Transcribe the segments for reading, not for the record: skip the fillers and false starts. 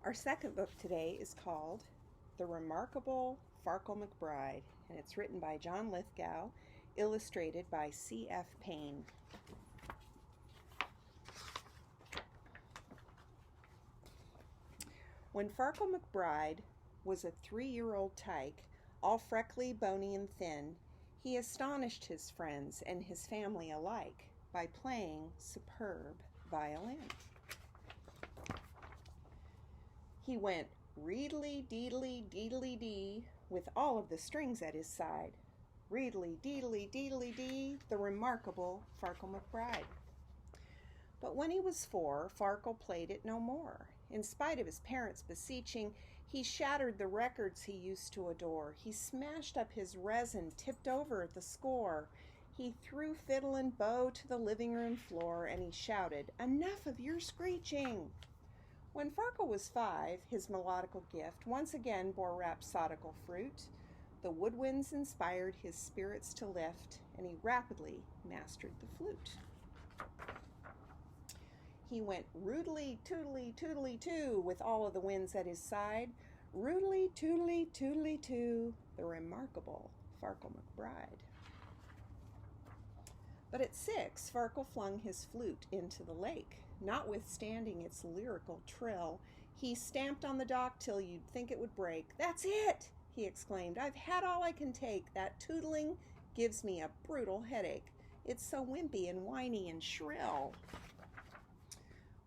Our second book today is called The Remarkable Farkle McBride, and it's written by John Lithgow, illustrated by C.F. Payne. When Farkle McBride was a 3-year-old tyke, all freckly, bony, and thin, he astonished his friends and his family alike by playing superb violin. He went reedly, deedly, deedly, dee, with all of the strings at his side. Reedly, deedly, deedly, dee, the remarkable Farkle McBride. But when he was 4, Farkle played it no more. In spite of his parents' beseeching, he shattered the records he used to adore. He smashed up his resin, tipped over at the score. He threw fiddle and bow to the living room floor, and he shouted, "Enough of your screeching!" When Farkle was 5, his melodical gift once again bore rhapsodical fruit. The woodwinds inspired his spirits to lift, and he rapidly mastered the flute. He went rudely, toodly, toodly, too, with all of the winds at his side. Rudely, toodly, toodly, too, the remarkable Farkle McBride. But at 6, Farkle flung his flute into the lake. Notwithstanding its lyrical trill, he stamped on the dock till you'd think it would break. "That's it!" he exclaimed. "I've had all I can take. That tootling gives me a brutal headache. It's so wimpy and whiny and shrill."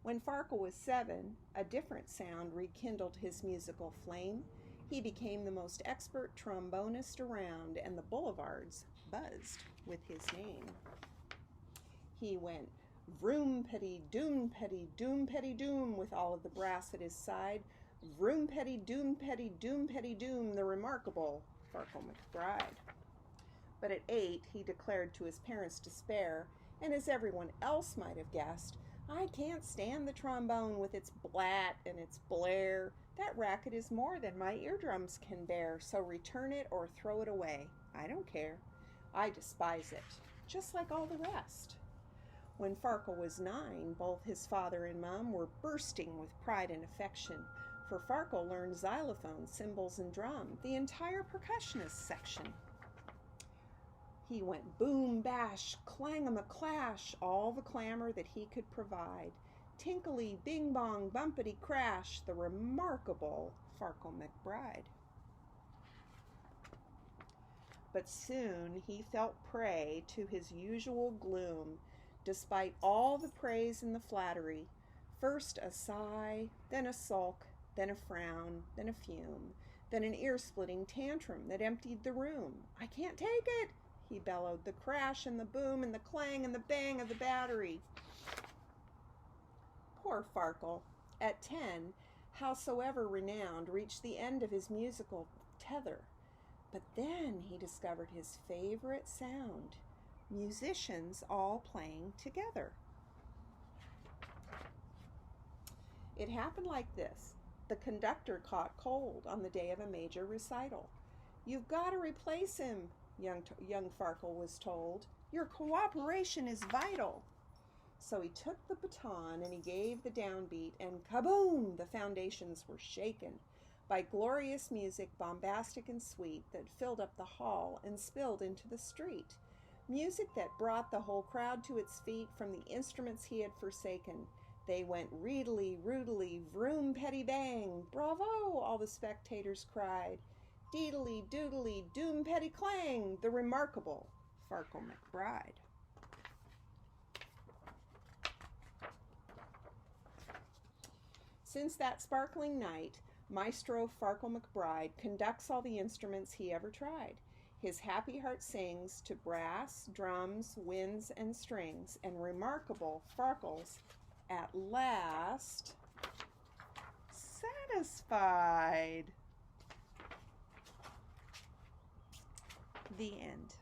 When Farkle was 7, a different sound rekindled his musical flame. He became the most expert trombonist around, and the boulevards buzzed with his name. He went vroom-petty, doom-petty, doom-petty, doom, with all of the brass at his side. Vroom-petty, doom-petty, doom-petty, doom, the remarkable Farkle McBride. But at 8, he declared to his parents' despair, and as everyone else might have guessed, "I can't stand the trombone with its blat and its blare. That racket is more than my eardrums can bear, so return it or throw it away. I don't care. I despise it, just like all the rest." When Farkle was 9, both his father and Mom were bursting with pride and affection, for Farkle learned xylophone, cymbals, and drum, the entire percussionist section. He went boom, bash, clang-em-a-clash, all the clamor that he could provide. Tinkly, bing-bong, bumpity-crash, the remarkable Farkle McBride. But soon he fell prey to his usual gloom, despite all the praise and the flattery. First a sigh, then a sulk, then a frown, then a fume, then an ear-splitting tantrum that emptied the room. "I can't take it!" he bellowed, "the crash and the boom and the clang and the bang of the battery." Poor Farkle, at 10, howsoever renowned, reached the end of his musical tether. But then he discovered his favorite sound, musicians all playing together. It happened like this. The conductor caught cold on the day of a major recital. "You've got to replace him," young Farkle was told. "Your cooperation is vital." So he took the baton and he gave the downbeat, and kaboom! The foundations were shaken by glorious music, bombastic and sweet, that filled up the hall and spilled into the street. Music that brought the whole crowd to its feet from the instruments he had forsaken. They went reedily, rudely, vroom, petty, bang. "Bravo!" all the spectators cried. "Deedly, doodly, doom, petty, clang, the remarkable Farkle McBride." Since that sparkling night, Maestro Farkle McBride conducts all the instruments he ever tried. His happy heart sings to brass, drums, winds, and strings, and remarkable Farkle's at last satisfied. The end.